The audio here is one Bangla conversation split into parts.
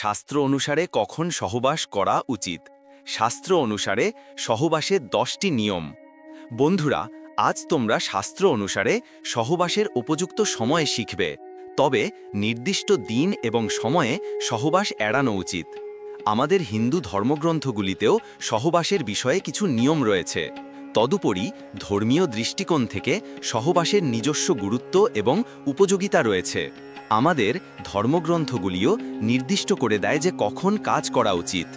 শাস্ত্র অনুসারে কখন সহবাস করা উচিত? শাস্ত্র অনুসারে সহবাসের 10টি নিয়ম। বন্ধুরা, আজ তোমরা শাস্ত্র অনুসারে সহবাসের উপযুক্ত সময় শিখবে, তবে নির্দিষ্ট দিন এবং সময়ে সহবাস এড়ানো উচিত। আমাদের হিন্দু ধর্মগ্রন্থগুলিতেও সহবাসের বিষয়ে কিছু নিয়ম রয়েছে। তদুপরি ধর্মীয় দৃষ্টিকোণ থেকে সহবাসের নিজস্ব গুরুত্ব এবং উপযোগিতা রয়েছে। আমাদের ধর্মগ্রন্থগুলিও নির্দিষ্ট করে দেয় যে কখন কাজ করা উচিত।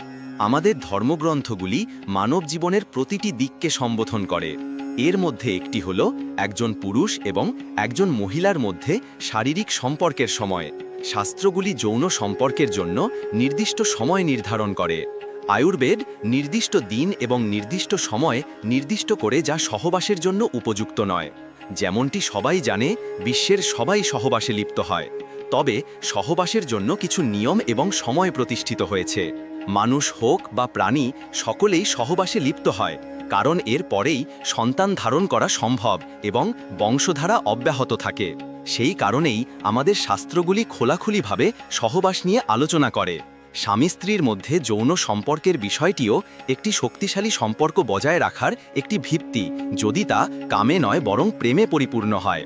আমাদের ধর্মগ্রন্থগুলি মানব জীবনের প্রতিটি দিককে সম্বোধন করে। এর মধ্যে একটি হল একজন পুরুষ এবং একজন মহিলার মধ্যে শারীরিক সম্পর্কের সময়। শাস্ত্রগুলি যৌন সম্পর্কের জন্য নির্দিষ্ট সময় নির্ধারণ করে। আয়ুর্বেদ নির্দিষ্ট দিন এবং নির্দিষ্ট সময় নির্দিষ্ট করে যা সহবাসের জন্য উপযুক্ত নয়। যেমনটি সবাই জানে, বিশ্বের সবাই সহবাসে লিপ্ত হয়, তবে সহবাসের জন্য কিছু নিয়ম এবং সময় প্রতিষ্ঠিত হয়েছে। মানুষ হোক বা প্রাণী, সকলেই সহবাসে লিপ্ত হয়, কারণ এর পরেই সন্তান ধারণ করা সম্ভব এবং বংশধারা অব্যাহত থাকে। সেই কারণেই আমাদের শাস্ত্রগুলি খোলাখুলিভাবে সহবাস নিয়ে আলোচনা করে। স্বামী স্ত্রীর মধ্যে যৌন সম্পর্কের বিষয়টিও একটি শক্তিশালী সম্পর্ক বজায় রাখার একটি ভিত্তি, যদি তা কামে নয় বরং প্রেমে পরিপূর্ণ হয়।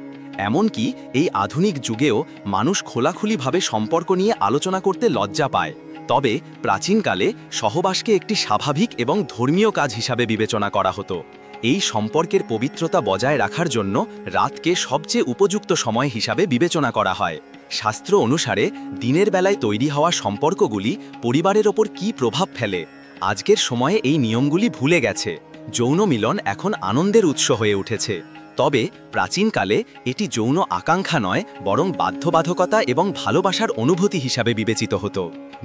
এমনকি এই আধুনিক যুগেও মানুষ খোলাখুলিভাবে সম্পর্ক নিয়ে আলোচনা করতে লজ্জা পায়। তবে প্রাচীনকালে সহবাসকে একটি স্বাভাবিক এবং ধর্মীয় কাজ হিসাবে বিবেচনা করা হতো। এই সম্পর্কের পবিত্রতা বজায় রাখার জন্য রাতকে সবচেয়ে উপযুক্ত সময় হিসাবে বিবেচনা করা হয়। শাস্ত্র অনুসারে দিনের বেলায় তৈরি হওয়া সম্পর্কগুলি পরিবারের ওপর কী প্রভাব ফেলে, আজকের সময়ে এই নিয়মগুলি ভুলে গেছে। যৌন মিলন এখন আনন্দের উৎস হয়ে উঠেছে, তবে প্রাচীনকালে এটি যৌন আকাঙ্ক্ষা নয় বরং বাধ্যবাধকতা এবং ভালোবাসার অনুভূতি হিসাবে বিবেচিত হতো।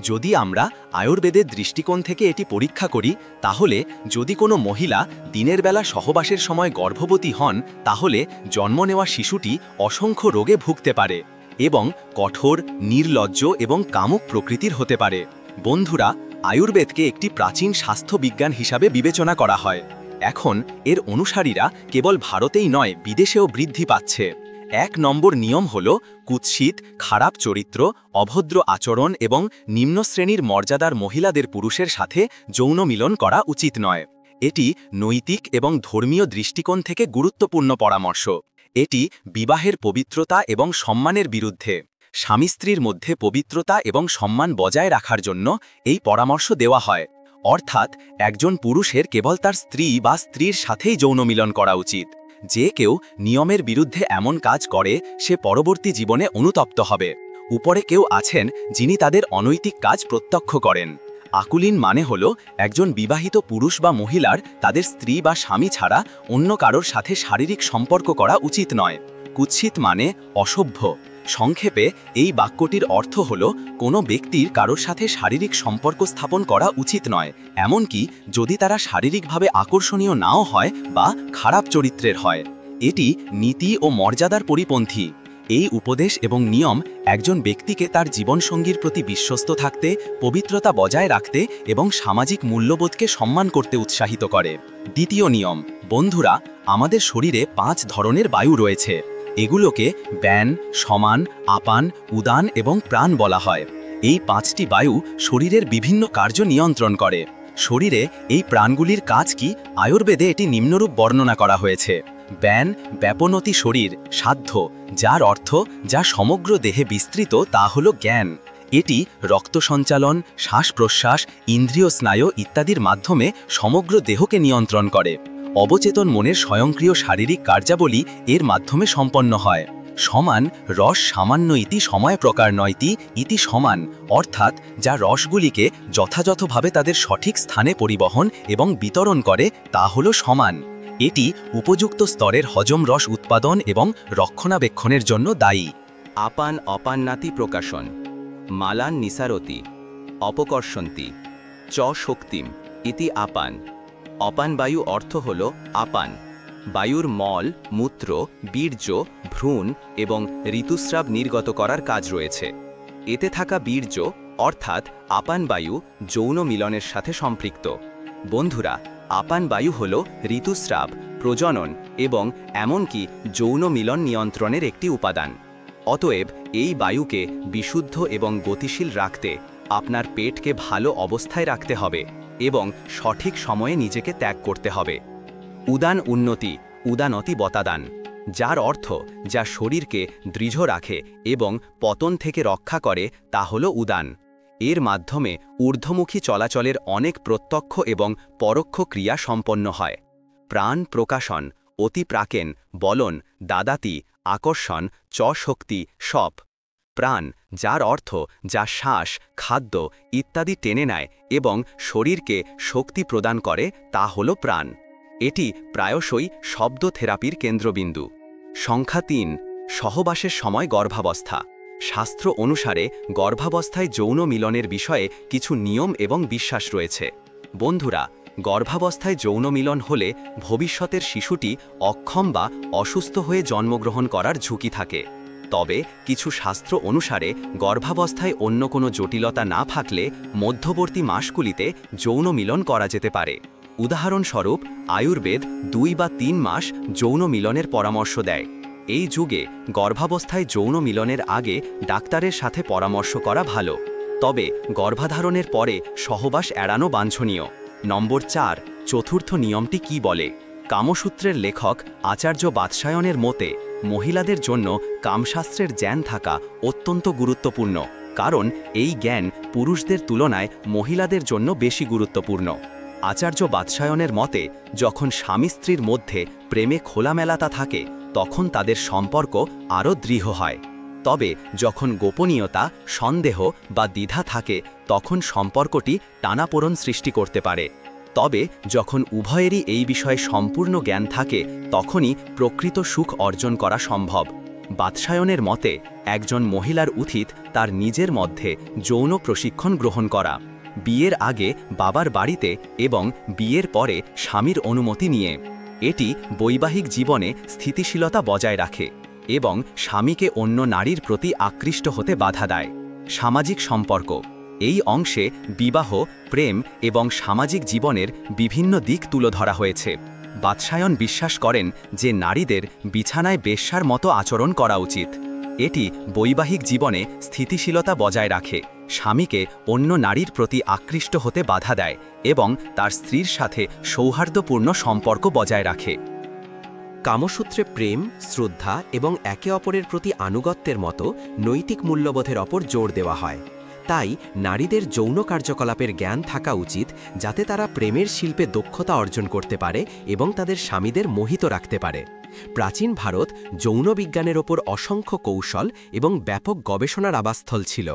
যদি আমরা আয়ুর্বেদের দৃষ্টিকোণ থেকে এটি পরীক্ষা করি, তাহলে যদি কোনো মহিলা দিনের বেলা সহবাসের সময় গর্ভবতী হন, তাহলে জন্ম নেওয়া শিশুটি অসংখ্য রোগে ভুগতে পারে এবং কঠোর, নির্লজ্জ এবং কামুক প্রকৃতির হতে পারে। বন্ধুরা, আয়ুর্বেদকে একটি প্রাচীন স্বাস্থ্য বিজ্ঞান হিসাবে বিবেচনা করা হয়। এখন এর অনুসারীরা কেবল ভারতেই নয়, বিদেশেও বৃদ্ধি পাচ্ছে। 1 নম্বর নিয়ম হল কুৎসিত, খারাপ চরিত্র, অভদ্র আচরণ এবং নিম্ন শ্রেণীর মর্যাদার মহিলাদের পুরুষের সাথে যৌন মিলন করা উচিত নয়। এটি নৈতিক এবং ধর্মীয় দৃষ্টিকোণ থেকে গুরুত্বপূর্ণ পরামর্শ। এটি বিবাহের পবিত্রতা এবং সম্মানের বিরুদ্ধে। স্বামী স্ত্রীর মধ্যে পবিত্রতা এবং সম্মান বজায় রাখার জন্য এই পরামর্শ দেওয়া হয়। অর্থাৎ একজন পুরুষের কেবল তার স্ত্রী বা স্ত্রীর সাথেই যৌন মিলন করা উচিত। যে কেউ নিয়মের বিরুদ্ধে এমন কাজ করে, সে পরবর্তী জীবনে অনুতপ্ত হবে। উপরে কেউ আছেন যিনি তাদের অনৈতিক কাজ প্রত্যক্ষ করেন। আকুলিন মানে হল একজন বিবাহিত পুরুষ বা মহিলার তাদের স্ত্রী বা স্বামী ছাড়া অন্য কারোর সাথে শারীরিক সম্পর্ক করা উচিত নয়। কুৎসিত মানে অসভ্য। সংক্ষেপে এই বাক্যটির অর্থ হল কোনো ব্যক্তির কারোর সাথে শারীরিক সম্পর্ক স্থাপন করা উচিত নয়, এমনকি যদি তারা শারীরিকভাবে আকর্ষণীয় নাও হয় বা খারাপ চরিত্রের হয়। এটি নীতি ও মর্যাদার পরিপন্থী। এই উপদেশ এবং নিয়ম একজন ব্যক্তিকে তার জীবনসঙ্গীর প্রতি বিশ্বস্ত থাকতে, পবিত্রতা বজায় রাখতে এবং সামাজিক মূল্যবোধকে সম্মান করতে উৎসাহিত করে। দ্বিতীয় নিয়ম। বন্ধুরা, আমাদের শরীরে 5 ধরনের বায়ু রয়েছে। এগুলোকে ব্যান, সমান, আপান, উদান এবং প্রাণ বলা হয়। এই 5টি বায়ু শরীরের বিভিন্ন কার্য নিয়ন্ত্রণ করে। শরীরে এই প্রাণগুলির কাজ কি, আয়ুর্বেদে এটি নিম্নরূপ বর্ণনা করা হয়েছে। ব্যান, ব্যাপনতি শরীর, সাধ্য, যার অর্থ যা সমগ্র দেহে বিস্তৃত, তা হল জ্ঞান। এটি রক্ত সঞ্চালন, শ্বাস প্রশ্বাস, ইন্দ্রিয় স্নায়ু ইত্যাদির মাধ্যমে সমগ্র দেহকে নিয়ন্ত্রণ করে। অবচেতন মনের স্বয়ংক্রিয় শারীরিক কার্যাবলী এর মাধ্যমে সম্পন্ন হয়। সমান, রস সামান্য ইতি সময় প্রকার নয়তি ইতি সমান, অর্থাৎ যা রসগুলিকে যথাযথভাবে তাদের সঠিক স্থানে পরিবহন এবং বিতরণ করে, তা হল সমান। এটি উপযুক্ত স্তরের হজম রস উৎপাদন এবং রক্ষণাবেক্ষণের জন্য দায়ী। আপান অপান্নাতি প্রকাশন, মালান নিসারতি, অপকর্ষন্তি, চ শক্তিম ইতি আপান। অপান বায়ু অর্থ হল আপান। বায়ুর মল, মূত্র, বীর্য, ভ্রূণ এবং ঋতুস্রাব নির্গত করার কাজ রয়েছে। এতে থাকা বীর্য অর্থাৎ আপান বায়ু যৌন মিলনের সাথে সম্পৃক্ত। বন্ধুরা, আপান বায়ু হল ঋতুস্রাব, প্রজনন এবং এমনকি যৌন মিলন নিয়ন্ত্রণের একটি উপাদান। অতএব এই বায়ুকে বিশুদ্ধ এবং গতিশীল রাখতে আপনার পেটকে ভালো অবস্থায় রাখতে হবে এবং সঠিক সময়ে নিজেকে ত্যাগ করতে হবে। উদান উন্নতি, উদানতি বতাদান, যার অর্থ যা শরীরকে দৃঢ় রাখে এবং পতন থেকে রক্ষা করে তা হল উদান। এর মাধ্যমে ঊর্ধ্বমুখী চলাচলের অনেক প্রত্যক্ষ এবং পরোক্ষ ক্রিয়া সম্পন্ন হয়। প্রাণ প্রকাশন, অতি প্রাকেন, বলন, দাদাতি, আকর্ষণ, শক্তি, সপ। প্রাণ, যার অর্থ যা শ্বাস, খাদ্য ইত্যাদি টেনে নেয় এবং শরীরকে শক্তি প্রদান করে তা হল প্রাণ। এটি প্রায়শই শব্দ থেরাপির কেন্দ্রবিন্দু। সংখ্যা ৩, সহবাসের সময় গর্ভাবস্থা। শাস্ত্র অনুসারে গর্ভাবস্থায় যৌন মিলনের বিষয়ে কিছু নিয়ম এবং বিশ্বাস রয়েছে। বন্ধুরা, গর্ভাবস্থায় যৌন মিলন হলে ভবিষ্যতের শিশুটি অক্ষম বা অসুস্থ হয়ে জন্মগ্রহণ করার ঝুঁকি থাকে। তবে কিছু শাস্ত্র অনুসারে গর্ভাবস্থায় অন্য কোনো জটিলতা না থাকলে মধ্যবর্তী মাসগুলিতে যৌন মিলন করা যেতে পারে। উদাহরণস্বরূপ, আয়ুর্বেদ 2 বা 3 মাস যৌন মিলনের পরামর্শ দেয়। এই যুগে গর্ভাবস্থায় যৌন মিলনের আগে ডাক্তারের সাথে পরামর্শ করা ভালো। তবে গর্ভাধারণের পরে সহবাস এড়ানো বাঞ্ছনীয়। নম্বর 4, চতুর্থ নিয়মটি কি বলে? কামসূত্রের লেখক আচার্য বাৎসায়নের মতে মহিলাদের জন্য কামশাস্ত্রের জ্ঞান থাকা অত্যন্ত গুরুত্বপূর্ণ, কারণ এই জ্ঞান পুরুষদের তুলনায় মহিলাদের জন্য বেশি গুরুত্বপূর্ণ। আচার্য বাৎসায়নের মতে যখন স্বামী স্ত্রীর মধ্যে প্রেমে খোলামেলাতা থাকে তখন তাদের সম্পর্ক আরও দৃঢ় হয়। তবে যখন গোপনীয়তা, সন্দেহ বা দ্বিধা থাকে তখন সম্পর্কটি টানাপোড়েন সৃষ্টি করতে পারে। তবে যখন উভয়েরই এই বিষয়ে সম্পূর্ণ জ্ঞান থাকে তখনই প্রকৃত সুখ অর্জন করা সম্ভব। বাৎসায়নের মতে একজন মহিলার উচিত তার নিজের মধ্যে যৌন প্রশিক্ষণ গ্রহণ করা, বিয়ের আগে বাবার বাড়িতে এবং বিয়ের পরে স্বামীর অনুমতি নিয়ে। এটি বৈবাহিক জীবনে স্থিতিশীলতা বজায় রাখে এবং স্বামীকে অন্য নারীর প্রতি আকৃষ্ট হতে বাধা দেয়। সামাজিক সম্পর্ক, এই অংশে বিবাহ, প্রেম এবং সামাজিক জীবনের বিভিন্ন দিক তুলে ধরা হয়েছে। বাৎসায়ন বিশ্বাস করেন যে নারীদের বিছানায় বেশ্যার মতো আচরণ করা উচিত। এটি বৈবাহিক জীবনে স্থিতিশীলতা বজায় রাখে, স্বামীকে অন্য নারীর প্রতি আকৃষ্ট হতে বাধা দেয় এবং তার স্ত্রীর সাথে সৌহার্দ্যপূর্ণ সম্পর্ক বজায় রাখে। কামসূত্রে প্রেম, শ্রদ্ধা এবং একে অপরের প্রতি আনুগত্যের মতো নৈতিক মূল্যবোধের ওপর জোর দেওয়া হয়। তাই নারীদের যৌন কার্যকলাপের জ্ঞান থাকা উচিত, যাতে তারা প্রেমের শিল্পে দক্ষতা অর্জন করতে পারে এবং তাদের স্বামীদের মোহিত রাখতে পারে। প্রাচীন ভারত যৌন বিজ্ঞানের ওপর অসংখ্য কৌশল এবং ব্যাপক গবেষণার আবাসস্থল ছিল।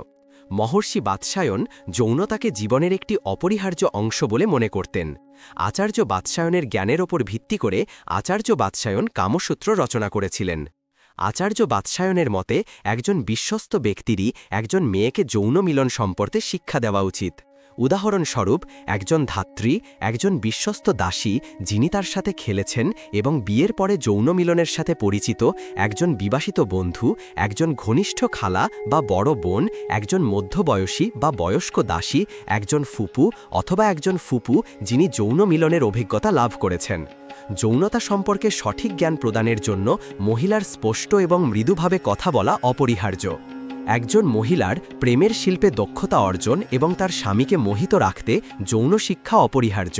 মহর্ষি বাৎসায়ন যৌনতাকে জীবনের একটি অপরিহার্য অংশ বলে মনে করতেন। আচার্য বাৎসায়নের জ্ঞানের ওপর ভিত্তি করে আচার্য বাৎসায়ন কামসূত্র রচনা করেছিলেন। আচার্য বাৎসায়নের মতে একজন বিশ্বস্ত ব্যক্তিরই একজন মেয়েকে যৌন মিলন সম্পর্কে শিক্ষা দেওয়া উচিত। উদাহরণস্বরূপ, একজন ধাত্রী, একজন বিশ্বস্ত দাসী যিনি তার সাথে খেলেছেন এবং বিয়ের পরে যৌন মিলনের সাথে পরিচিত, একজন বিবাহিত বন্ধু, একজন ঘনিষ্ঠ খালা বা বড় বোন, একজন মধ্যবয়সী বা বয়স্ক দাসী, একজন ফুপু অথবা একজন ফুপু যিনি যৌন মিলনের অভিজ্ঞতা লাভ করেছেন। যৌনতা সম্পর্কে সঠিক জ্ঞান প্রদানের জন্য মহিলার স্পষ্ট এবং মৃদুভাবে কথা বলা অপরিহার্য। একজন মহিলার প্রেমের শিল্পে দক্ষতা অর্জন এবং তার স্বামীকে মোহিত রাখতে যৌন শিক্ষা অপরিহার্য।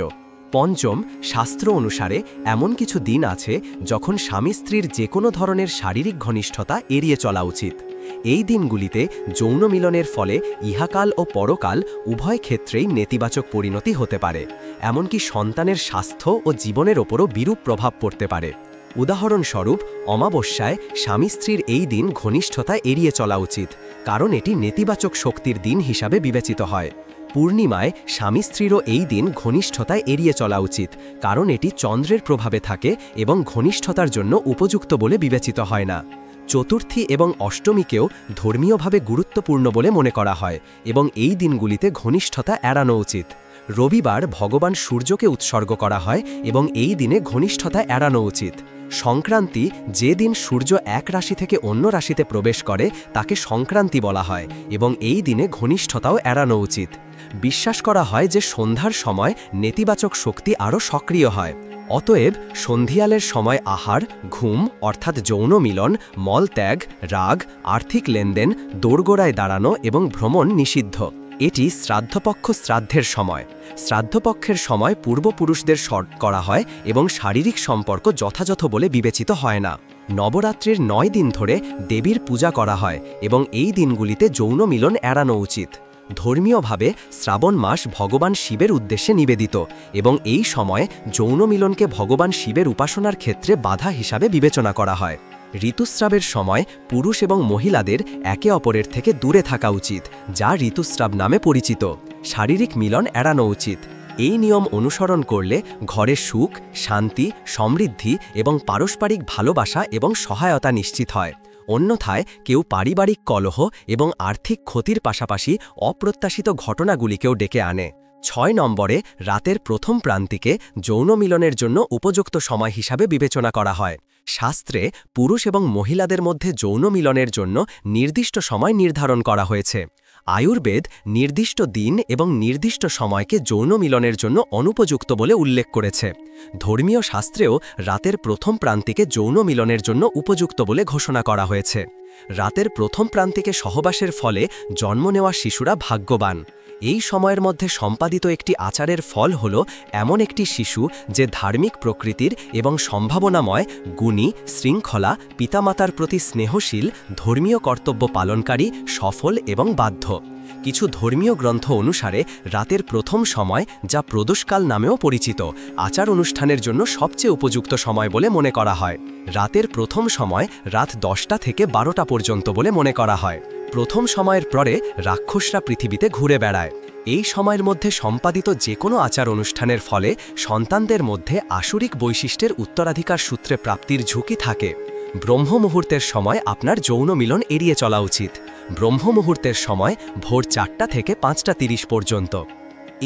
পঞ্চম, শাস্ত্র অনুসারে এমন কিছু দিন আছে যখন স্বামী স্ত্রীর যে কোনো ধরনের শারীরিক ঘনিষ্ঠতা এড়িয়ে চলা উচিত। এই দিনগুলিতে যৌন মিলনের ফলে ইহাকাল ও পরকাল উভয় ক্ষেত্রেই নেতিবাচক পরিণতি হতে পারে, এমনকি সন্তানের স্বাস্থ্য ও জীবনের ওপরও বিরূপ প্রভাব পড়তে পারে। উদাহরণস্বরূপ, অমাবস্যায় স্বামী স্ত্রীর এই দিন ঘনিষ্ঠতা এড়িয়ে চলা উচিত, কারণ এটি নেতিবাচক শক্তির দিন হিসাবে বিবেচিত হয়। পূর্ণিমায় স্বামী স্ত্রীরও এই দিন ঘনিষ্ঠতায় এড়িয়ে চলা উচিত, কারণ এটি চন্দ্রের প্রভাবে থাকে এবং ঘনিষ্ঠতার জন্য উপযুক্ত বলে বিবেচিত হয় না। চতুর্থী এবং অষ্টমীকেও ধর্মীয়ভাবে গুরুত্বপূর্ণ বলে মনে করা হয় এবং এই দিনগুলিতে ঘনিষ্ঠতা এড়ানো উচিত। রবিবার ভগবান সূর্যকে উৎসর্গ করা হয় এবং এই দিনে ঘনিষ্ঠতা এড়ানো উচিত। সংক্রান্তি, যে দিন সূর্য এক রাশি থেকে অন্য রাশিতে প্রবেশ করে তাকে সংক্রান্তি বলা হয় এবং এই দিনে ঘনিষ্ঠতাও এড়ানো উচিত। বিশ্বাস করা হয় যে সন্ধ্যার সময় নেতিবাচক শক্তি আরও সক্রিয় হয়। অতএব সন্ধিয়ালের সময় আহার, ঘুম অর্থাৎ যৌন মিলন, মলত্যাগ, রাগ, আর্থিক লেনদেন, দোরগোড়ায় দাঁড়ানো এবং ভ্রমণ নিষিদ্ধ। এটি শ্রাদ্ধপক্ষ শ্রাদ্ধের সময়। শ্রাদ্ধপক্ষের সময় পূর্বপুরুষদের স্মরণ করা হয় এবং শারীরিক সম্পর্ক যথাযথ বলে বিবেচিত হয় না। নবরাত্রির 9 দিন ধরে দেবীর পূজা করা হয় এবং এই দিনগুলিতে যৌন মিলন এড়ানো উচিত। ধর্মীয়ভাবে শ্রাবণ মাস ভগবান শিবের উদ্দেশ্যে নিবেদিত এবং এই সময়ে যৌন মিলনকে ভগবান শিবের উপাসনার ক্ষেত্রে বাধা হিসাবে বিবেচনা করা হয়। ঋতুস্রাবের সময় পুরুষ এবং মহিলাদের একে অপরের থেকে দূরে থাকা উচিত, যা ঋতুস্রাব নামে পরিচিত। শারীরিক মিলন এড়ানো উচিত। এই নিয়ম অনুসরণ করলে ঘরে সুখ, শান্তি, সমৃদ্ধি এবং পারস্পরিক ভালোবাসা এবং সহায়তা নিশ্চিত হয়। অন্যথায় কেউ পারিবারিক কলহ এবং আর্থিক ক্ষতির পাশাপাশি অপ্রত্যাশিত ঘটনাগুলিকেও ডেকে আনে। 6 নম্বরে রাতের প্রথম প্রান্তিকে যৌন মিলনের জন্য উপযুক্ত সময় হিসাবে বিবেচনা করা হয়। শাস্ত্রে পুরুষ এবং মহিলাদের মধ্যে যৌন মিলনের জন্য নির্দিষ্ট সময় নির্ধারণ করা হয়েছে। আয়ুর্বেদ নির্দিষ্ট দিন এবং নির্দিষ্ট সময়কে যৌন মিলনের জন্য অনুপযুক্ত বলে উল্লেখ করেছে। ধর্মীয় শাস্ত্রেও রাতের প্রথম প্রান্তিকে যৌন মিলনের জন্য উপযুক্ত বলে ঘোষণা করা হয়েছে। রাতের প্রথম প্রান্তিকে সহবাসের ফলে জন্ম নেওয়া শিশুরা ভাগ্যবান। এই সময়ের মধ্যে সম্পাদিত একটি আচারের ফল হল এমন একটি শিশু যে ধার্মিক প্রকৃতির এবং সম্ভাবনাময়, গুণী, শৃঙ্খলা, পিতামাতার প্রতি স্নেহশীল, ধর্মীয় কর্তব্য পালনকারী, সফল এবং বাধ্য। কিছু ধর্মীয় গ্রন্থ অনুসারে রাতের প্রথম সময়, যা প্রদোষকাল নামেও পরিচিত, আচার অনুষ্ঠানের জন্য সবচেয়ে উপযুক্ত সময় বলে মনে করা হয়। রাতের প্রথম সময় রাত 10টা থেকে 12টা পর্যন্ত বলে মনে করা হয়। প্রথম সময়ের পরে রাক্ষসরা পৃথিবীতে ঘুরে বেড়ায়। এই সময়ের মধ্যে সম্পাদিত যে কোনো আচার অনুষ্ঠানের ফলে সন্তানদের মধ্যে আসুরিক বৈশিষ্ট্যের উত্তরাধিকার সূত্রে প্রাপ্তির ঝুঁকি থাকে। ব্রহ্ম মুহূর্তের সময় আপনার যৌন মিলন এড়িয়ে চলা উচিত। ব্রহ্ম মুহূর্তের সময় ভোর 4টা থেকে 5:30 পর্যন্ত।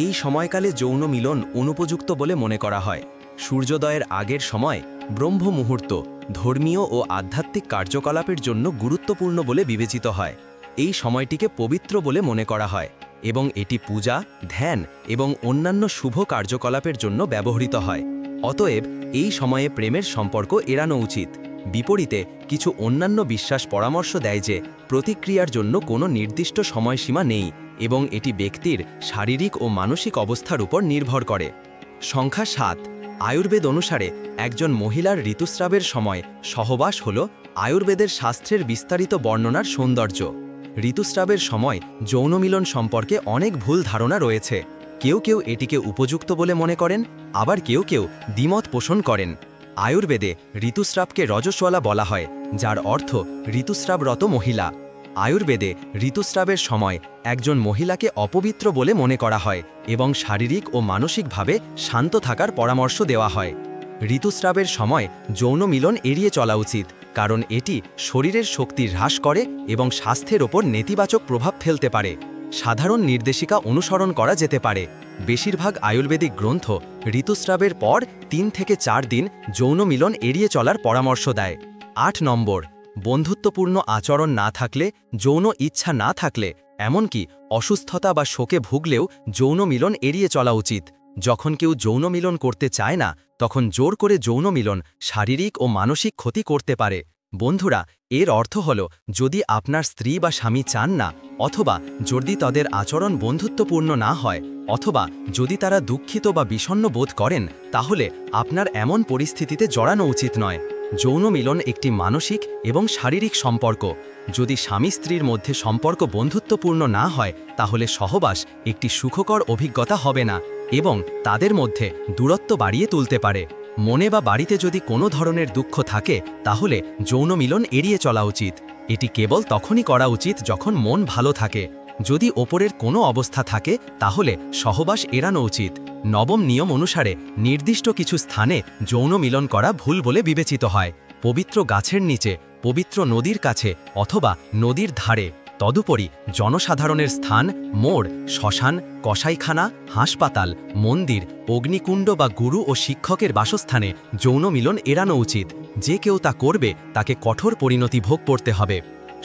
এই সময়কালে যৌন মিলন অনুপযুক্ত বলে মনে করা হয়। সূর্যোদয়ের আগের সময় ব্রহ্ম মুহূর্ত ধর্মীয় ও আধ্যাত্মিক কার্যকলাপের জন্য গুরুত্বপূর্ণ বলে বিবেচিত হয়। এই সময়টিকে পবিত্র বলে মনে করা হয় এবং এটি পূজা, ধ্যান এবং অন্যান্য শুভ কার্যকলাপের জন্য ব্যবহৃত হয়। অতএব এই সময়ে প্রেমের সম্পর্ক এড়ানো উচিত। বিপরীতে কিছু অন্যান্য বিশ্বাস পরামর্শ দেয় যে প্রতিক্রিয়ার জন্য কোনো নির্দিষ্ট সময়সীমা নেই এবং এটি ব্যক্তির শারীরিক ও মানসিক অবস্থার উপর নির্ভর করে। সংখ্যা 7। আয়ুর্বেদ অনুসারে একজন মহিলার ঋতুস্রাবের সময় সহবাস হল আয়ুর্বেদের শাস্ত্রের বিস্তারিত বর্ণনার সৌন্দর্য। ঋতুস্রাবের সময় যৌন মিলন সম্পর্কে অনেক ভুল ধারণা রয়েছে। কেউ কেউ এটিকে উপযুক্ত বলে মনে করেন, আবার কেউ কেউ দ্বিমত পোষণ করেন। আয়ুর্বেদে ঋতুস্রাবকে রজস্বলা বলা হয়, যার অর্থ ঋতুস্রাবরত মহিলা। আয়ুর্বেদে ঋতুস্রাবের সময় একজন মহিলাকে অপবিত্র বলে মনে করা হয় এবং শারীরিক ও মানসিকভাবে শান্ত থাকার পরামর্শ দেওয়া হয়। ঋতুস্রাবের সময় যৌন মিলন এড়িয়ে চলা উচিত, কারণ এটি শরীরের শক্তি হ্রাস করে এবং স্বাস্থ্যের ওপর নেতিবাচক প্রভাব ফেলতে পারে। সাধারণ নির্দেশিকা অনুসরণ করা যেতে পারে। বেশিরভাগ আয়ুর্বেদিক গ্রন্থ ঋতুস্রাবের পর 3 থেকে 4 দিন যৌন মিলন এড়িয়ে চলার পরামর্শ দেয়। 8 নম্বর, বন্ধুত্বপূর্ণ আচরণ না থাকলে, যৌন ইচ্ছা না থাকলে, এমনকি অসুস্থতা বা শোকে ভুগলেও যৌন মিলন এড়িয়ে চলা উচিত। যখন কেউ যৌন মিলন করতে চায় না, তখন জোর করে যৌন মিলন শারীরিক ও মানসিক ক্ষতি করতে পারে। বন্ধুরা, এর অর্থ হল যদি আপনার স্ত্রী বা স্বামী চান না, অথবা যদি তাদের আচরণ বন্ধুত্বপূর্ণ না হয়, অথবা যদি তারা দুঃখিত বা বিষণ্ণ বোধ করেন, তাহলে আপনার এমন পরিস্থিতিতে জড়ানো উচিত নয়। যৌন মিলন একটি মানসিক এবং শারীরিক সম্পর্ক। যদি স্বামী স্ত্রীর মধ্যে সম্পর্ক বন্ধুত্বপূর্ণ না হয়, তাহলে সহবাস একটি সুখকর অভিজ্ঞতা হবে না এবং তাদের মধ্যে দূরত্ব বাড়িয়ে তুলতে পারে। মনে বা বাড়িতে যদি কোনো ধরনের দুঃখ থাকে, তাহলে যৌন মিলন এড়িয়ে চলা উচিত। এটি কেবল তখনই করা উচিত যখন মন ভালো থাকে। যদি ওপরের কোনো অবস্থা থাকে, তাহলে সহবাস এড়ানো উচিত। 9ম নিয়ম অনুসারে নির্দিষ্ট কিছু স্থানে যৌন মিলন করা ভুল বলে বিবেচিত হয়। পবিত্র গাছের নিচে, পবিত্র নদীর কাছে অথবা নদীর ধারে। তদুপরি জনসাধারণের স্থান, মোড়, শ্মশান, কসাইখানা, হাসপাতাল, মন্দির, অগ্নিকুণ্ড বা গুরু ও শিক্ষকের বাসস্থানে যৌন মিলন এড়ানো উচিত। যে কেউ তা করবে, তাকে কঠোর পরিণতি ভোগ করতে হবে।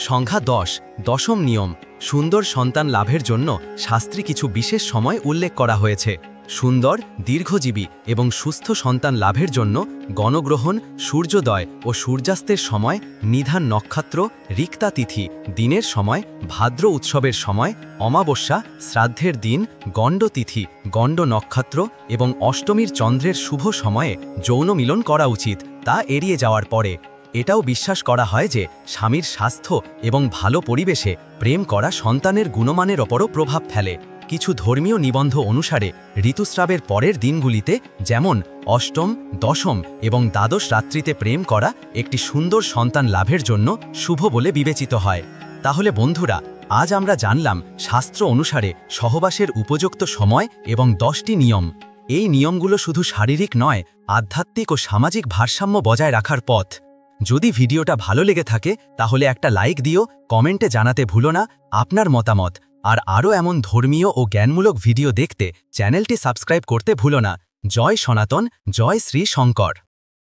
সংখ্যা 10। 10ম নিয়ম, সুন্দর সন্তান লাভের জন্য শাস্ত্রে কিছু বিশেষ সময় উল্লেখ করা হয়েছে। সুন্দর দীর্ঘজীবী এবং সুস্থ সন্তান লাভের জন্য গণগ্রহণ সূর্যোদয় ও সূর্যাস্তের সময় নিধান নক্ষত্র রিক্তা তিথি দিনের সময় ভাদ্র উৎসবের সময় অমাবস্যা শ্রাদ্ধের দিন গণ্ড তিথি গণ্ড নক্ষত্র এবং অষ্টমীর চন্দ্রের শুভ সময়ে যৌন মিলন করা উচিত তা এড়িয়ে যাওয়ার পরে এটাও বিশ্বাস করা হয় যে স্বামীর স্বাস্থ্য এবং ভালো পরিবেশে প্রেম করা সন্তানের গুণমানের ওপরও প্রভাব ফেলে কিছু ধর্মীয় নিবন্ধ অনুসারে ঋতুস্রাবের পরের দিনগুলিতে যেমন অষ্টম দশম এবং দ্বাদশ রাত্রিতে প্রেম করা একটি সুন্দর সন্তান লাভের জন্য শুভ বলে বিবেচিত হয় তাহলে বন্ধুরা আজ আমরা জানলাম শাস্ত্র অনুসারে সহবাসের উপযুক্ত সময় এবং 10টি নিয়ম এই নিয়মগুলো শুধু শারীরিক নয় আধ্যাত্মিক ও সামাজিক ভারসাম্য বজায় রাখার পথ যদি ভিডিওটা ভালো লেগে থাকে তাহলে একটা লাইক দিও কমেন্টে জানাতে ভুলো না আপনার মতামত আর আরও এমন ধর্মীয় ও জ্ঞানমূলক ভিডিও দেখতে চ্যানেলটি সাবস্ক্রাইব করতে ভুলো না জয় সনাতন জয় শ্রী শঙ্কর।